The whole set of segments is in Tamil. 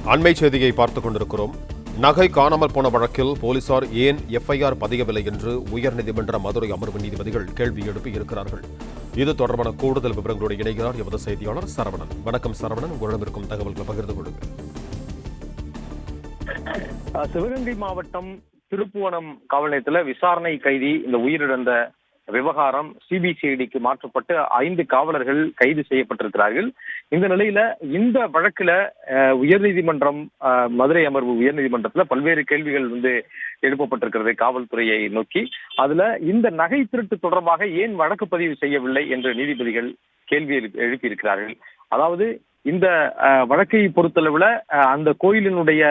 அண்மை செய்தியை பார்த்துக் கொண்டிருக்கிறோம். நகை காணாமல் போன வழக்கில் போலீசார் ஏன் எஃப்ஐஆர் பதியவில்லை என்று உயர்நீதிமன்ற மதுரை அமர்வு நீதிபதிகள் கேள்வி எழுப்பி இருக்கிறார்கள். இது தொடர்பான கூடுதல் விவரங்களோடு இணைகிறார் எமது செய்தியாளர் சரவணன். வணக்கம் சரவணன், உங்களிடம் இருக்கும் தகவல்களை பகிர்ந்து கொள்ளுங்கள். சிவகங்கை மாவட்டம் திருப்புவனம் காவல் நிலையத்தில் விசாரணை கைதி இந்த உயிரிழந்த விவகாரம் சிபிசிஐடிக்கு மாற்றப்பட்டு 5 காவலர்கள் கைது செய்யப்பட்டிருக்கிறார்கள். இந்த நிலையில இந்த வழக்குல உயர்நீதிமன்றம் மதுரை அமர்வு உயர்நீதிமன்றத்துல பல்வேறு கேள்விகள் எழுப்பப்பட்டிருக்கிறது காவல்துறையை நோக்கி. அதுல இந்த நகை திருட்டு தொடர்பாக ஏன் வழக்கு பதிவு செய்யவில்லை என்று நீதிபதிகள் கேள்வி எழுப்பியிருக்கிறார்கள். அதாவது இந்த வழக்கை பொறுத்தளவுல அந்த கோயிலினுடைய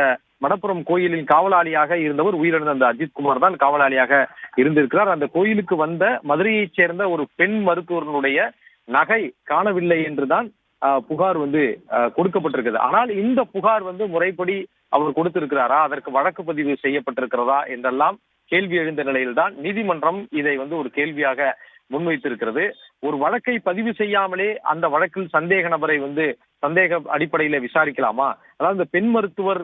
மடப்புறம் கோயிலின் காவலாளியாக இருந்தவர் உயிரிழந்த அந்த அஜித்குமார் தான் காவலாளியாக இருந்திருக்கிறார். அந்த கோயிலுக்கு வந்த மதுரையைச் சேர்ந்த ஒரு பெண் மருத்துவர்களுடைய நகை காணவில்லை என்றுதான் புகார் கொடுக்கப்பட்டிருக்கிறது. ஆனால் இந்த புகார் முறைப்படி அவர் கொடுத்திருக்கிறாரா, அதற்கு வழக்கு பதிவு செய்யப்பட்டிருக்கிறதா என்றெல்லாம் கேள்வி எழுந்த நிலையில்தான் நீதிமன்றம் இதை ஒரு கேள்வியாக முன்வைத்திருக்கிறது. ஒரு வழக்கை பதிவு செய்யாமலே அந்த வழக்கில் சந்தேக நபரை சந்தேக அடிப்படையில விசாரிக்கலாமா? அதாவது இந்த பெண் மருத்துவர்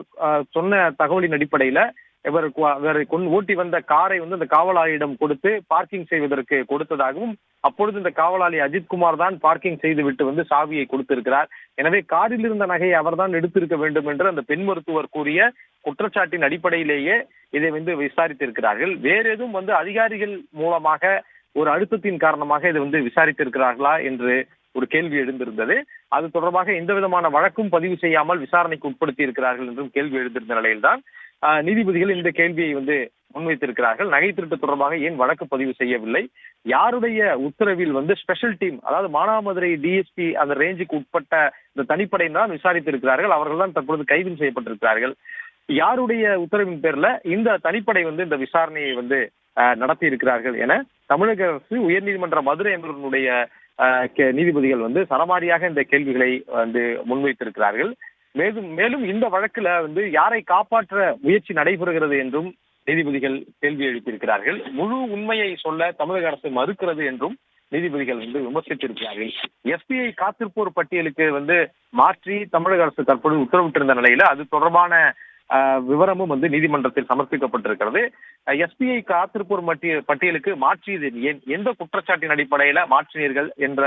சொன்ன தகவலின் அடிப்படையில இவரை ஓட்டி வந்த காரை அந்த காவலாளியிடம் கொடுத்து பார்க்கிங் செய்வதற்கு கொடுத்ததாகவும், அப்பொழுது இந்த காவலாளி அஜித்குமார் தான் பார்க்கிங் செய்து விட்டு சாவியை கொடுத்திருக்கிறார். எனவே காரில் இருந்த நகையை அவர்தான் எடுத்திருக்க வேண்டும் என்று அந்த பெண் மருத்துவர் கூறிய குற்றச்சாட்டின் அடிப்படையிலேயே இதை விசாரித்திருக்கிறார்கள். வேற எதுவும் அதிகாரிகள் மூலமாக ஒரு அழுத்தத்தின் காரணமாக இதை விசாரித்திருக்கிறார்களா என்று ஒரு கேள்வி எழுந்திருந்தது. அது தொடர்பாக எந்த விதமான வழக்கும் பதிவு செய்யாமல் விசாரணைக்கு உட்படுத்தி இருக்கிறார்கள் என்றும் கேள்வி எழுந்திருந்த நிலையில்தான் நீதிபதிகள் இந்த கேள்வியை முன்வைத்திருக்கிறார்கள். நகை திருட்டு தொடர்பாக ஏன் வழக்கு பதிவு செய்யவில்லை, யாருடைய உத்தரவில் ஸ்பெஷல் டீம், அதாவது மானாமதுரை டிஎஸ்பி அந்த ரேஞ்சுக்கு உட்பட்ட இந்த தனிப்படையினர் தான் விசாரித்திருக்கிறார்கள். அவர்கள் தான் தற்பொழுது கைது செய்யப்பட்டிருக்கிறார்கள். யாருடைய உத்தரவின் பேர்ல இந்த தனிப்படை இந்த விசாரணையை நடத்தி இருக்கிறார்கள் என தமிழக அரசு உயர்நீதிமன்ற மதுரை அமர்வினுடைய நீதிபதிகள் சரமாரியாக இந்த கேள்விகளை முன்வைத்திருக்கிறார்கள். மேலும் இந்த வழக்குல யாரை காப்பாற்ற முயற்சி நடைபெறுகிறது என்றும் நீதிபதிகள் கேள்வி எழுப்பியிருக்கிறார்கள். முழு உண்மையை சொல்ல தமிழக அரசு மறுக்கிறது என்றும் நீதிபதிகள் விமர்சித்திருக்கிறார்கள். எஸ்பிஐ காத்திருப்போர் பட்டியலுக்கு மாற்றி தமிழக அரசு தற்போது உத்தரவிட்டிருந்த நிலையில அது தொடர்பான விவரமும் நீதிமன்றத்தில் சமர்ப்பிக்கப்பட்டிருக்கிறது. எஸ்பிஐ காத்திருப்போர் பட்டியலுக்கு மாற்றியது ஏன், எந்த குற்றச்சாட்டின் அடிப்படையில மாற்றினீர்கள் என்ற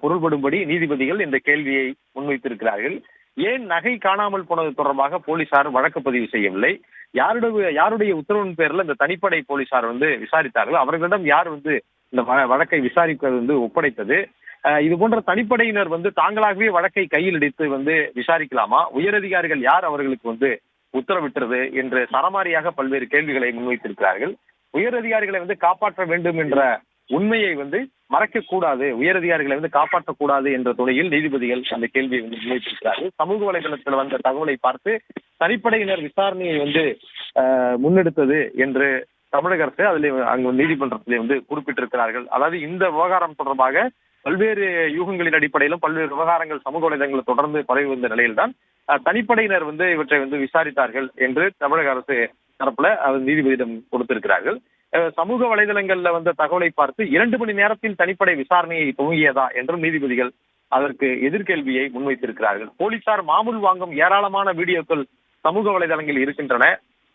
பொருள்படும்படி நீதிபதிகள் இந்த கேள்வியை முன்வைத்திருக்கிறார்கள். ஏன் நகை காணாமல் போனது தொடர்பாக போலீசார் வழக்கு பதிவு செய்யவில்லை, யாருடைய உத்தரவின் பேர்ல இந்த தனிப்படை போலீசார் விசாரித்தார்கள், அவர்களிடம் யார் இந்த வழக்கை விசாரிப்பது ஒப்படைத்தது, இது போன்ற தனிப்படையினர் தாங்களாகவே வழக்கை கையில் எடுத்து விசாரிக்கலாமா, உயரதிகாரிகள் யார் அவர்களுக்கு உத்தரவிட்டது என்று சரமாரியாக பல்வேறு கேள்விகளை முன்வைத்திருக்கிறார்கள். உயரதிகாரிகளை காப்பாற்ற வேண்டும் என்ற உண்மையை மறைக்க கூடாது, உயரதிகாரிகளை காப்பாற்றக்கூடாது என்ற துணையில் நீதிபதிகள் அந்த கேள்வியை முன்வைத்திருக்கிறார்கள். சமூக வலைதளத்தில் வந்த தகவலை பார்த்து தனிப்படையினர் விசாரணையை முன்னெடுத்தது என்று தமிழக அரசு அதில் அங்கு நீதிமன்றத்திலே குறிப்பிட்டிருக்கிறார்கள். அதாவது இந்த விவகாரம் தொடர்பாக பல்வேறு யூகங்களின் அடிப்படையிலும் பல்வேறு விவகாரங்கள் சமூக வலைதளங்கள் தொடர்ந்து பரவி வந்த நிலையில்தான் தனிப்படையினர் இவற்றை விசாரித்தார்கள் என்று தமிழக அரசு தரப்புல நீதிபதியிடம் கொடுத்திருக்கிறார்கள். சமூக வலைதளங்கள்ல வந்த தகவலை பார்த்து 2 மணி நேரத்தில் தனிப்படை விசாரணையை துவங்கியதா என்றும் நீதிபதிகள் அதற்கு எதிர்கேள்வியை முன்வைத்திருக்கிறார்கள். போலீசார் மாமூல் வாங்கும் ஏராளமான வீடியோக்கள் சமூக வலைதளங்களில் இருக்கின்றன,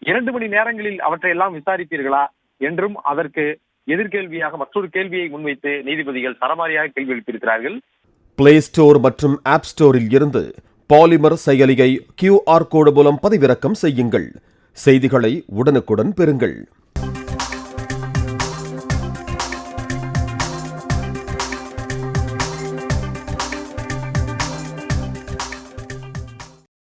2 மணி நேரங்களில் அவற்றையெல்லாம் விசாரிப்பீர்களா என்றும் அதற்கு எதிர்கேள்வியாக மற்றொரு கேள்வியை முன்வைத்து நீதிபதிகள் சரமாரியாக கேள்வி எழுப்பியிருக்கிறார்கள். பிளே ஸ்டோர் மற்றும் ஆப் ஸ்டோரில் இருந்து பாலிமர் செயலியை QR கோடு மூலம் பதிவிறக்கம் செய்யுங்கள். செய்திகளை உடனுக்குடன் பெறுங்கள்.